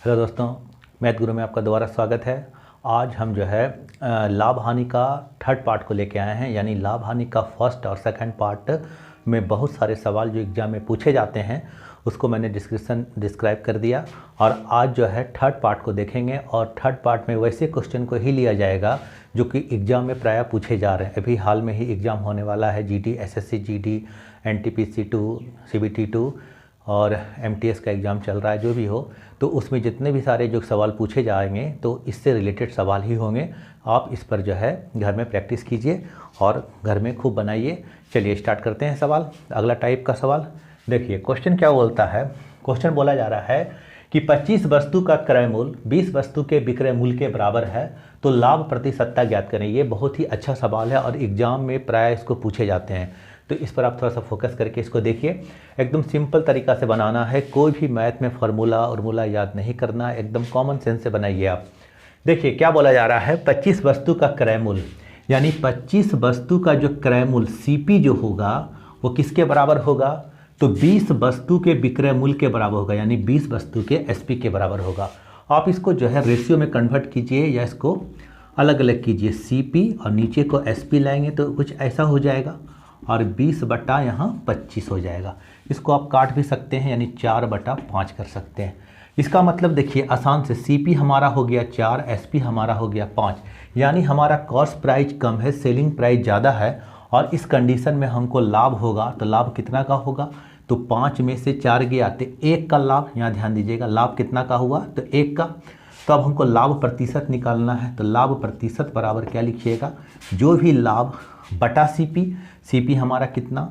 Hello दोस्तों, math गुरु में आपका दोबारा स्वागत है। आज हम जो है लाभ हानि का थर्ड पार्ट को लेके आए हैं, यानी लाभ हानि का फर्स्ट और सेकंड पार्ट में बहुत सारे सवाल जो एग्ज़ाम में पूछे जाते हैं उसको मैंने डिस्क्राइब कर दिया। और आज जो है थर्ड पार्ट को देखेंगे और थर्ड पार्ट में वैसे क्वेश्चन को ही लिया जाएगा जो कि एग्ज़ाम में प्रायः पूछे जा रहे हैं। अभी हाल में ही एग्ज़ाम होने वाला है GD, SSC GD, NTPC 2, CBT 2 और एमटीएस का एग्ज़ाम चल रहा है। जो भी हो, तो उसमें जितने भी सारे जो सवाल पूछे जाएंगे तो इससे रिलेटेड सवाल ही होंगे। आप इस पर जो है घर में प्रैक्टिस कीजिए और घर में खूब बनाइए। चलिए स्टार्ट करते हैं सवाल। अगला टाइप का सवाल देखिए, क्वेश्चन क्या बोलता है। क्वेश्चन बोला जा रहा है कि 25 वस्तु का क्रय मूल्य 20 वस्तु के विक्रय मूल्य के बराबर है, तो लाभ प्रतिशतता ज्ञात करें। ये बहुत ही अच्छा सवाल है और एग्ज़ाम में प्रायः इसको पूछे जाते हैं, तो इस पर आप थोड़ा सा फोकस करके इसको देखिए। एकदम सिंपल तरीका से बनाना है, कोई भी मैथ में फार्मूला याद नहीं करना, एकदम कॉमन सेंस से बनाइए आप। देखिए क्या बोला जा रहा है, 25 वस्तु का क्रय मूल्य, यानी 25 वस्तु का जो क्रय मूल्य सीपी जो होगा वो किसके बराबर होगा, तो 20 वस्तु के विक्रय मूल्य के बराबर होगा, यानी 20 वस्तु के एसपी के बराबर होगा। आप इसको जो है रेशियो में कन्वर्ट कीजिए या इसको अलग अलग कीजिए, सीपी और नीचे को एसपी लाएंगे तो कुछ ऐसा हो जाएगा और 20 बटा यहाँ 25 हो जाएगा। इसको आप काट भी सकते हैं, यानी 4 बटा 5 कर सकते हैं। इसका मतलब देखिए आसान से, सीपी हमारा हो गया 4, एसपी हमारा हो गया 5, यानी हमारा कॉस्ट प्राइस कम है, सेलिंग प्राइस ज़्यादा है और इस कंडीशन में हमको लाभ होगा। तो लाभ कितना का होगा, तो 5 में से 4 गया तो 1 का लाभ, यहाँ ध्यान दीजिएगा, लाभ कितना का हुआ, तो 1 का। तो अब हमको लाभ प्रतिशत निकालना है, तो लाभ प्रतिशत बराबर क्या लिखिएगा, जो भी लाभ बटा सीपी। सीपी हमारा कितना,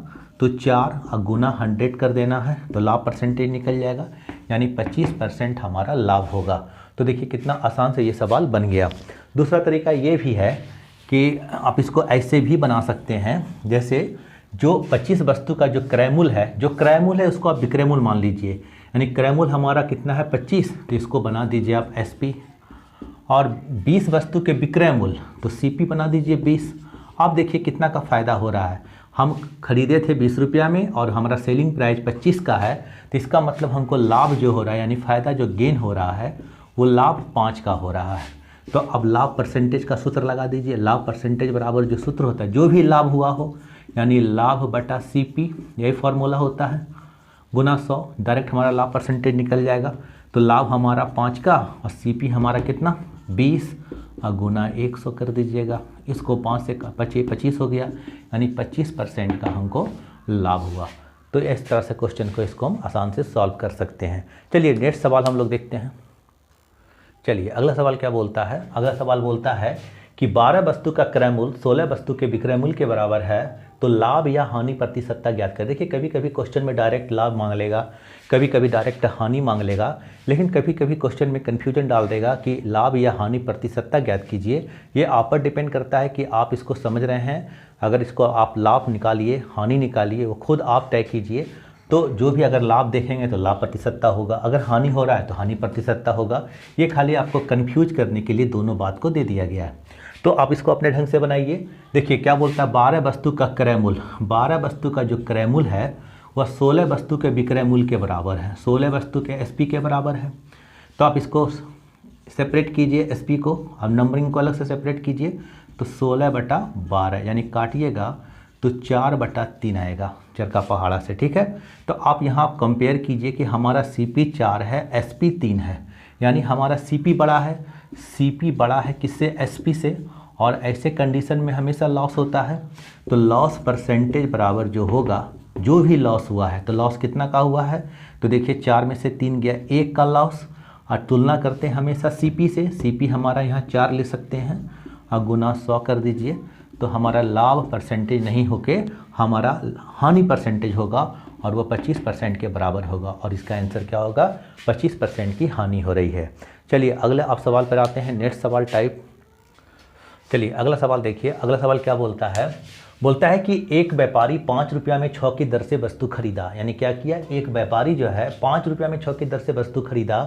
तो 4 और गुना 100 कर देना है, तो लाभ परसेंटेज निकल जाएगा, यानी 25% हमारा लाभ होगा। तो देखिए कितना आसान से ये सवाल बन गया। दूसरा तरीका ये भी है कि आप इसको ऐसे भी बना सकते हैं, जैसे जो 25 वस्तु का जो क्रय मूल्य है, जो क्रय मूल्य है उसको आप विक्रय मूल्य मान लीजिए, यानी क्रय मूल्य हमारा कितना है 25, तो इसको बना दीजिए आप एसपी। और 20 वस्तु के विक्रय मूल्य, तो सीपी बना दीजिए 20। आप देखिए कितना का फ़ायदा हो रहा है, हम खरीदे थे 20 रुपया में और हमारा सेलिंग प्राइस 25 का है, तो इसका मतलब हमको लाभ जो हो रहा है, यानी फ़ायदा जो गेन हो रहा है वो लाभ 5 का हो रहा है। तो अब लाभ परसेंटेज का सूत्र लगा दीजिए। लाभ परसेंटेज बराबर जो सूत्र होता है, जो भी लाभ हुआ हो, यानी लाभ बटा सीपी, यही फॉर्मूला होता है, गुना 100, डायरेक्ट हमारा लाभ परसेंटेज निकल जाएगा। तो लाभ हमारा 5 का और सीपी हमारा कितना 20 और गुना 100 कर दीजिएगा। इसको 5 से 25 हो गया, यानी 25% का हमको लाभ हुआ। तो इस तरह से क्वेश्चन को इसको हम आसान से सॉल्व कर सकते हैं। चलिए नेक्स्ट सवाल हम लोग देखते हैं। चलिए अगला सवाल क्या बोलता है। अगला सवाल बोलता है कि 12 वस्तु का क्रय मूल्य 16 वस्तु के विक्रय मूल्य के बराबर है, तो लाभ या हानि प्रतिशतता ज्ञात कर। देखिए कभी कभी क्वेश्चन में डायरेक्ट लाभ मांग लेगा, कभी कभी डायरेक्ट हानि मांग लेगा, लेकिन कभी कभी क्वेश्चन में कन्फ्यूजन डाल देगा कि लाभ या हानि प्रतिशतता ज्ञात कीजिए। ये आप पर डिपेंड करता है कि आप इसको समझ रहे हैं। अगर इसको आप लाभ निकालिए, हानि निकालिए, वो खुद आप तय कीजिए। तो जो भी अगर लाभ देखेंगे तो लाभ प्रतिशतता होगा, अगर हानि हो रहा है तो हानि प्रतिशतता होगा। ये खाली आपको कन्फ्यूज करने के लिए दोनों बात को दे दिया गया है, तो आप इसको अपने ढंग से बनाइए। देखिए क्या बोलता है, 12 वस्तु का क्रय मूल्य, 12 वस्तु का जो क्रय मूल्य है वह 16 वस्तु के विक्रय मूल्य के बराबर है, 16 वस्तु के एसपी के बराबर है। तो आप इसको सेपरेट कीजिए, एसपी को, अब नंबरिंग को अलग से सेपरेट कीजिए, तो 16 बटा 12, यानी काटिएगा तो 4 बटा 3 आएगा चरका पहाड़ा से, ठीक है। तो आप यहाँ कंपेयर कीजिए कि हमारा सीपी 4 है, एसपी 3 है, यानी हमारा सीपी बड़ा है, सीपी बड़ा है किससे, एसपी से, और ऐसे कंडीशन में हमेशा लॉस होता है। तो लॉस परसेंटेज बराबर जो होगा, जो भी लॉस हुआ है, तो लॉस कितना का हुआ है, तो देखिए 4 में से 3 गया, 1 का लॉस। और तुलना करते हैं हमेशा सीपी से, सीपी हमारा यहाँ 4 ले सकते हैं और गुना 100 कर दीजिए, तो हमारा लाभ परसेंटेज नहीं होके हमारा हानि परसेंटेज होगा और वो 25% के बराबर होगा। और इसका आंसर क्या होगा, 25% की हानि हो रही है। चलिए अगले आप सवाल पर आते हैं, नेक्स्ट सवाल टाइप। चलिए अगला सवाल देखिए। अगला सवाल क्या बोलता है, बोलता है कि एक व्यापारी 5 रुपया में 6 की दर से वस्तु खरीदा, यानी क्या किया, एक व्यापारी जो है 5 रुपया में 6 की दर से वस्तु खरीदा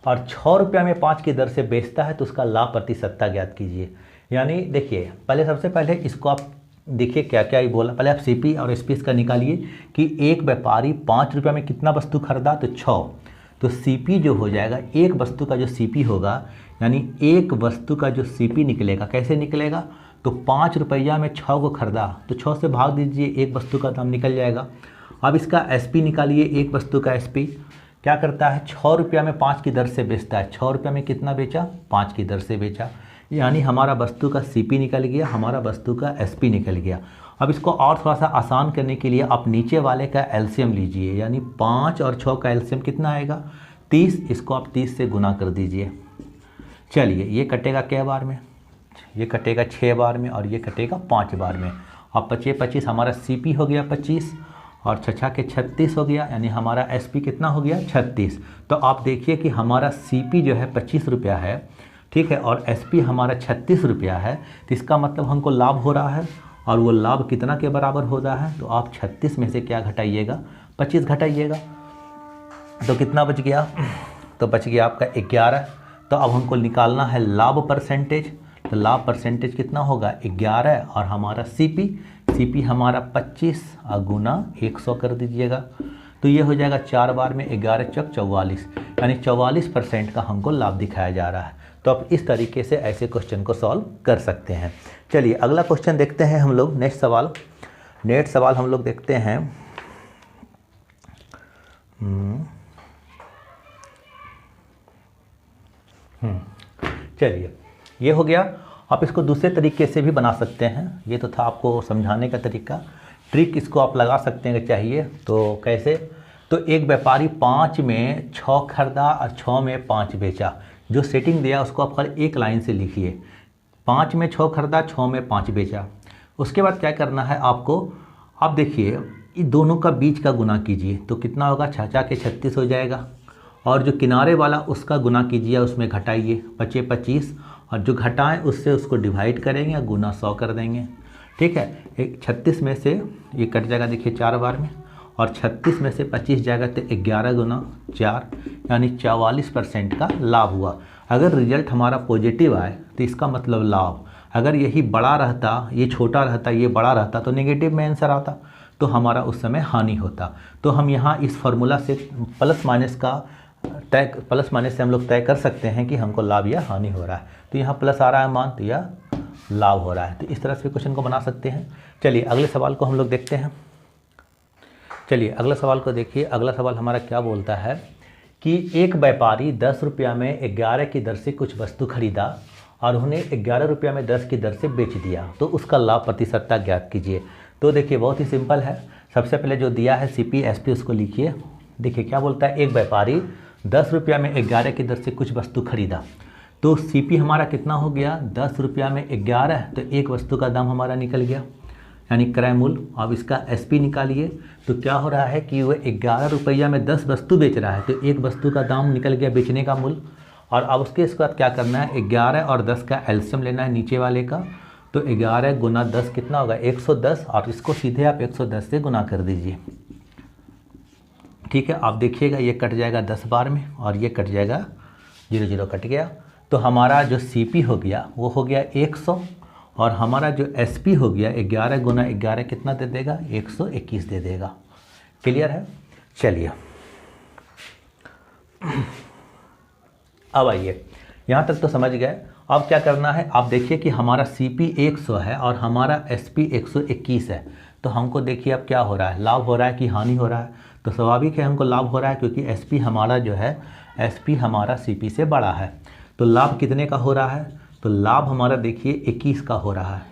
और 6 रुपया में 5 की दर से बेचता है, तो उसका लाभ प्रतिशतता ज्ञात कीजिए। यानी देखिए पहले, सबसे पहले इसको आप देखिए क्या क्या ही बोला, पहले आप सीपी और एसपी का निकालिए कि एक व्यापारी 5 रुपया में कितना वस्तु खरीदा, तो 6। तो सीपी जो हो जाएगा, एक वस्तु का जो सीपी होगा, यानी एक वस्तु का जो सीपी निकलेगा, कैसे निकलेगा, तो 5 रुपया में 6 को खरीदा तो 6 से भाग दीजिए, एक वस्तु का दाम निकल जाएगा। अब इसका एसपी निकालिए, एक वस्तु का एसपी क्या करता है, 6 रुपया में 5 की दर से बेचता है। 6 रुपया में कितना बेचा, 5 की दर से बेचा, यानी हमारा वस्तु का सीपी निकल गया, हमारा वस्तु का एसपी निकल गया। अब इसको और थोड़ा सा आसान करने के लिए आप नीचे वाले का एलसीएम लीजिए, यानी 5 और 6 का एलसीएम कितना आएगा, 30। इसको आप 30 से गुना कर दीजिए। चलिए ये कटेगा क्या बार में, ये कटेगा 6 बार में और ये कटेगा 5 बार में। अब 25 25 हमारा सीपी हो गया 25 और 6 के 36 हो गया, यानी हमारा एसपी कितना हो गया 36। तो आप देखिए कि हमारा सीपी जो है 25 रुपया है, ठीक है, और एसपी हमारा 36 रुपया है। तो इसका मतलब हमको लाभ हो रहा है, और वो लाभ कितना के बराबर हो रहा है, तो आप 36 में से क्या घटाइएगा, 25 घटाइएगा, तो कितना बच गया, तो बच गया आपका 11। तो अब हमको निकालना है लाभ परसेंटेज, तो लाभ परसेंटेज कितना होगा 11, और हमारा सीपी हमारा 25 गुना 100 कर दीजिएगा, तो ये हो जाएगा 4 बार में 11 चौक 44, यानी 44% का हमको लाभ दिखाया जा रहा है। तो आप इस तरीके से ऐसे क्वेश्चन को सॉल्व कर सकते हैं। चलिए अगला क्वेश्चन देखते हैं हम लोग, नेक्स्ट सवाल हम लोग देखते हैं। चलिए ये हो गया। आप इसको दूसरे तरीके से भी बना सकते हैं, ये तो था आपको समझाने का तरीका। ट्रिक इसको आप लगा सकते हैं चाहिए तो कैसे, तो एक व्यापारी 5 में 6 खरीदा और 6 में 5 बेचा। जो सेटिंग दिया उसको आप खाली एक लाइन से लिखिए, 5 में 6 खरीदा, 6 में 5 बेचा। उसके बाद क्या करना है आपको, आप देखिए इन दोनों का बीच का गुना कीजिए, तो कितना होगा, 6 के 36 हो जाएगा, और जो किनारे वाला उसका गुना कीजिए, उसमें घटाइए, बचे 25, और जो घटाएं उससे उसको डिवाइड करेंगे और गुना 100 कर देंगे, ठीक है। 36 में से ये कट जाएगा, देखिए 4 बार में, और 36 में से 25 जाएगा तो 11 गुना 4, यानी 44% का लाभ हुआ। अगर रिजल्ट हमारा पॉजिटिव आए तो इसका मतलब लाभ, अगर यही बड़ा रहता, ये छोटा रहता, ये बड़ा रहता, तो नेगेटिव में आंसर आता, तो हमारा उस समय हानि होता। तो हम यहाँ इस फार्मूला से प्लस माइनस से हम लोग तय कर सकते हैं कि हमको लाभ या हानि हो रहा है। तो यहाँ प्लस आ रहा है मान, तो यह लाभ हो रहा है। तो इस तरह से क्वेश्चन को बना सकते हैं। चलिए अगले सवाल को हम लोग देखते हैं। चलिए अगला सवाल को देखिए। अगला सवाल हमारा क्या बोलता है कि एक व्यापारी 10 रुपया में 11 की दर से कुछ वस्तु खरीदा और उन्हें 11 रुपया में 10 की दर से बेच दिया, तो उसका लाभ प्रतिशतता ज्ञात कीजिए। तो देखिए बहुत ही सिंपल है। सबसे पहले जो दिया है सीपी एसपी उसको लिखिए। देखिए क्या बोलता है, एक व्यापारी 10 रुपया में 11 की दर से कुछ वस्तु खरीदा, तो सीपी हमारा कितना हो गया, 10 रुपया में 11, तो एक वस्तु का दाम हमारा निकल गया, यानी क्रय मूल्य। अब इसका एसपी निकालिए, तो क्या हो रहा है कि वह 11 रुपया में 10 वस्तु बेच रहा है, तो एक वस्तु का दाम निकल गया बेचने का मूल्य। और अब उसके इसके बाद क्या करना है, 11 और 10 का एलसीएम लेना है नीचे वाले का, तो 11 गुना 10 कितना होगा 110, और इसको सीधे आप 110 से गुना कर दीजिए, ठीक है। आप देखिएगा ये कट जाएगा 10 बार में और ये कट जाएगा 0 0 कट गया, तो हमारा जो सीपी हो गया वो हो गया 100, और हमारा जो एसपी हो गया 11 गुना 11 कितना दे देगा, 121 दे देगा। क्लियर है। चलिए अब आइए, यहाँ तक तो समझ गए। अब क्या करना है, आप देखिए कि हमारा सीपी 100 है और हमारा एसपी 121 है, तो हमको देखिए अब क्या हो रहा है, लाभ हो रहा है कि हानि हो रहा है। तो स्वाभाविक है हमको लाभ हो रहा है, क्योंकि एसपी हमारा जो है, एसपी हमारा सीपी से बड़ा है। तो लाभ कितने का हो रहा है, तो लाभ हमारा देखिए 21 का हो रहा है,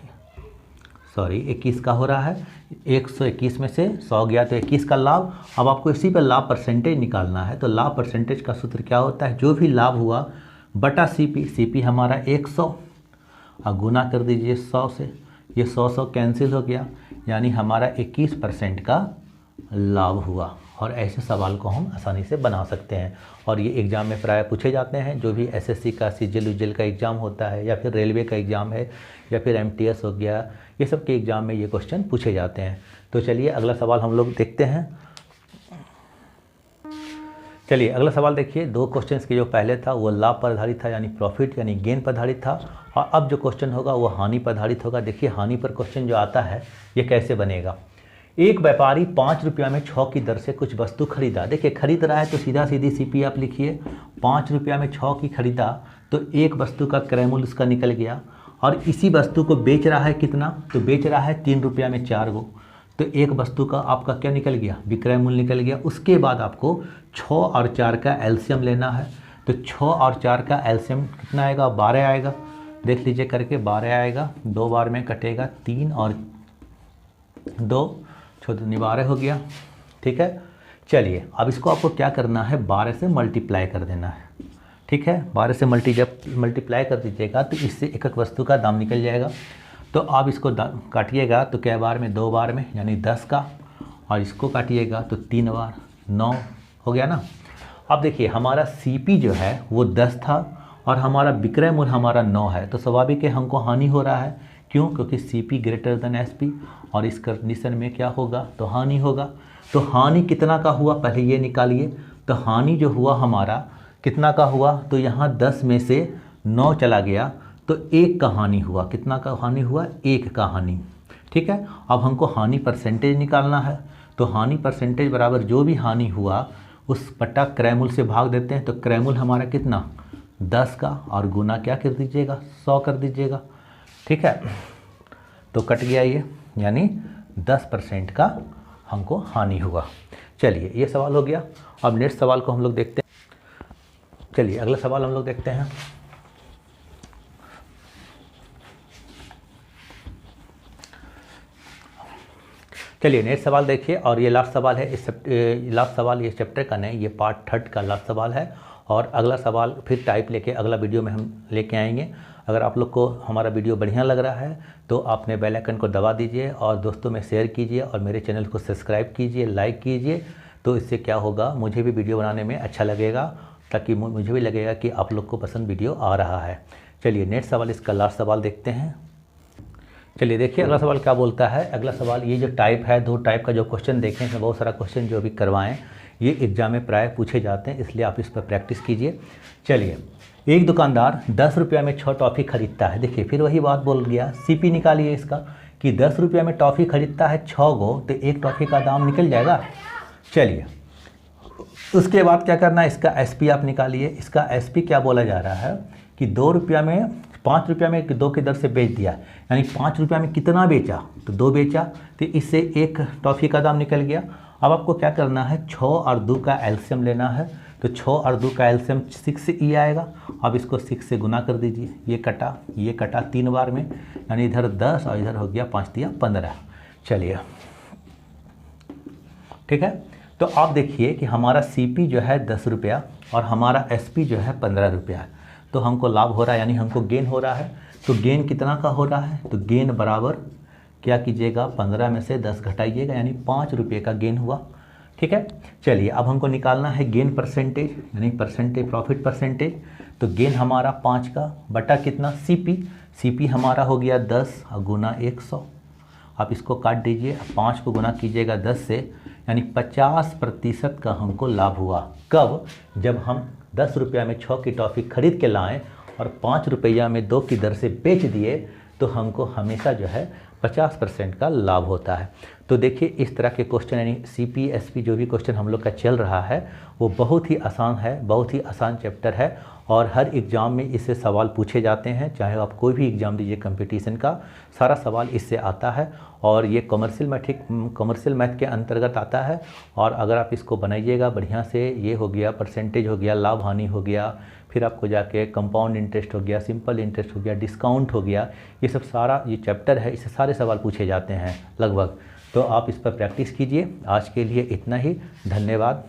21 का हो रहा है। 121 में से 100 गया तो 21 का लाभ। अब आपको इसी पर लाभ परसेंटेज निकालना है, तो लाभ परसेंटेज का सूत्र क्या होता है, जो भी लाभ हुआ बटा सीपी, सीपी हमारा 100 और गुना कर दीजिए 100 से, ये 100 कैंसिल हो गया, यानी हमारा 21% का लाभ हुआ। और ऐसे सवाल को हम आसानी से बना सकते हैं, और ये एग्ज़ाम में प्राय पूछे जाते हैं। जो भी एसएससी का सीजीएल का एग्ज़ाम होता है, या फिर रेलवे का एग्ज़ाम है, या फिर एमटीएस हो गया, ये सब के एग्ज़ाम में ये क्वेश्चन पूछे जाते हैं। तो चलिए अगला सवाल हम लोग देखते हैं। चलिए अगला सवाल देखिए। 2 क्वेश्चंस के जो पहले था वो लाभ पर आधारित था, यानी प्रॉफिट यानी गेन पर आधारित था, और अब जो क्वेश्चन होगा वो हानि पर आधारित होगा। देखिए हानि पर क्वेश्चन जो आता है ये कैसे बनेगा, एक व्यापारी 5 रुपया में 6 की दर से कुछ वस्तु खरीदा। देखिए खरीद रहा है तो सीधा सीधी सीपी आप लिखिए, 5 रुपया में 6 की खरीदा तो एक वस्तु का क्रय मूल्य उसका निकल गया। और इसी वस्तु को बेच रहा है कितना, तो बेच रहा है 3 रुपया में 4 गो, तो एक वस्तु का आपका क्या निकल गया, विक्रय मूल्य निकल गया। उसके बाद आपको 6 और 4 का एलसीएम लेना है। तो 6 और 4 का एलसीएम कितना आएगा, 12 आएगा। देख लीजिए करके 12 आएगा, 2 बार में कटेगा 3 और 2 14 12 हो गया। ठीक है, चलिए अब इसको आपको क्या करना है, 12 से मल्टीप्लाई कर देना है। ठीक है, 12 से मल्टीप्लाई कर दीजिएगा तो इससे एक एक वस्तु का दाम निकल जाएगा। तो आप इसको काटिएगा तो क्या बार में, 2 बार में, यानी 10 का, और इसको काटिएगा तो 3 बार, 9 हो गया ना। अब देखिए हमारा सीपी जो है वो 10 था और हमारा विक्रय मूल्य हमारा 9 है, तो स्वाभाविक है हमको हानि हो रहा है। क्यों, क्योंकि सीपी ग्रेटर देन एसपी, और इस कंडीशन में क्या होगा, तो हानि होगा। तो हानि कितना का हुआ, पहले ये निकालिए। तो हानि जो हुआ हमारा कितना का हुआ, तो यहाँ 10 में से 9 चला गया तो 1 का हानि हुआ। कितना का हानि हुआ, 1 का हानि। ठीक है, अब हमको हानि परसेंटेज निकालना है। तो हानि परसेंटेज बराबर जो भी हानि हुआ उस बटा क्रय मूल्य से भाग देते हैं। तो क्रय मूल्य हमारा कितना, 10 का, और गुना क्या कर दीजिएगा, 100 कर दीजिएगा। ठीक है, तो कट गया ये, यानी 10% का हमको हानि हुआ। चलिए ये सवाल हो गया। अब नेक्स्ट सवाल को हम लोग देखते हैं। चलिए अगला सवाल हम लोग देखते हैं। चलिए नेक्स्ट सवाल देखिए, और ये लास्ट सवाल है। लास्ट सवाल ये चैप्टर का नहीं, ये पार्ट 3 का लास्ट सवाल है। और अगला सवाल फिर टाइप लेके अगला वीडियो में हम लेके आएंगे। अगर आप लोग को हमारा वीडियो बढ़िया लग रहा है तो आपने बेल आइकन को दबा दीजिए और दोस्तों में शेयर कीजिए और मेरे चैनल को सब्सक्राइब कीजिए, लाइक कीजिए। तो इससे क्या होगा, मुझे भी वीडियो बनाने में अच्छा लगेगा, ताकि मुझे भी लगेगा कि आप लोग को पसंद वीडियो आ रहा है। चलिए नेक्स्ट सवाल, इसका लास्ट सवाल देखते हैं। चलिए देखिए अगला सवाल क्या बोलता है। अगला सवाल, ये जो टाइप है, 2 टाइप का जो क्वेश्चन देखें, इसमें बहुत सारा क्वेश्चन जो भी करवाएं, ये एग्जाम में प्राय पूछे जाते हैं, इसलिए आप इस पर प्रैक्टिस कीजिए। चलिए, एक दुकानदार 10 रुपया में 6 टॉफ़ी खरीदता है। देखिए फिर वही बात बोल गया, सीपी निकालिए इसका कि 10 रुपया में टॉफ़ी खरीदता है 6 गो, तो एक टॉफ़ी का दाम निकल जाएगा। चलिए उसके बाद क्या करना है, इसका एसपी आप निकालिए। इसका एसपी क्या बोला जा रहा है कि 2 रुपया में 5 रुपया में 2 की दर से बेच दिया, यानी 5 रुपया में कितना बेचा, तो 2 बेचा, तो इससे एक टॉफ़ी का दाम निकल गया। अब आपको क्या करना है, 6 और 2 का एलसीएम लेना है। तो 6 और 2 का एलसीएम 6 ई आएगा। अब इसको 6 से गुना कर दीजिए, ये कटा 3 बार में, यानी इधर 10 और इधर हो गया 5 दिया 15। चलिए ठीक है, तो आप देखिए कि हमारा सीपी जो है 10 रुपया और हमारा एसपी जो है 15 रुपया, तो हमको लाभ हो रहा है, यानी हमको गेन हो रहा है। तो गेन कितना का हो रहा है, तो गेन बराबर क्या कीजिएगा, 15 में से 10 घटाइएगा, यानी 5 रुपये का गेन हुआ। ठीक है, चलिए अब हमको निकालना है गेन परसेंटेज, यानी प्रॉफिट परसेंटेज। तो गेन हमारा 5 का बटा कितना, सीपी हमारा हो गया 10 और गुना 100। आप इसको काट दीजिए, 5 को गुना कीजिएगा 10 से, यानी 50% का हमको लाभ हुआ। कब, जब हम 10 रुपया में 6 की टॉफ़ी खरीद के लाएँ और 5 रुपया में 2 की दर से बेच दिए, तो हमको हमेशा जो है 50% का लाभ होता है। तो देखिए इस तरह के क्वेश्चन, यानी सीपी एसपी जो भी क्वेश्चन हम लोग का चल रहा है वो बहुत ही आसान है, बहुत ही आसान चैप्टर है, और हर एग्ज़ाम में इससे सवाल पूछे जाते हैं। चाहे आप कोई भी एग्ज़ाम दीजिए कंपटीशन का, सारा सवाल इससे आता है। और ये कमर्शियल मैथ के अंतर्गत आता है। और अगर आप इसको बनाइएगा बढ़िया से, ये हो गया परसेंटेज हो गया, लाभ हानि हो गया, फिर आपको जाके कंपाउंड इंटरेस्ट हो गया, सिंपल इंटरेस्ट हो गया, डिस्काउंट हो गया, ये सब सारा ये चैप्टर है, इससे सारे सवाल पूछे जाते हैं लगभग। तो आप इस पर प्रैक्टिस कीजिए। आज के लिए इतना ही, धन्यवाद।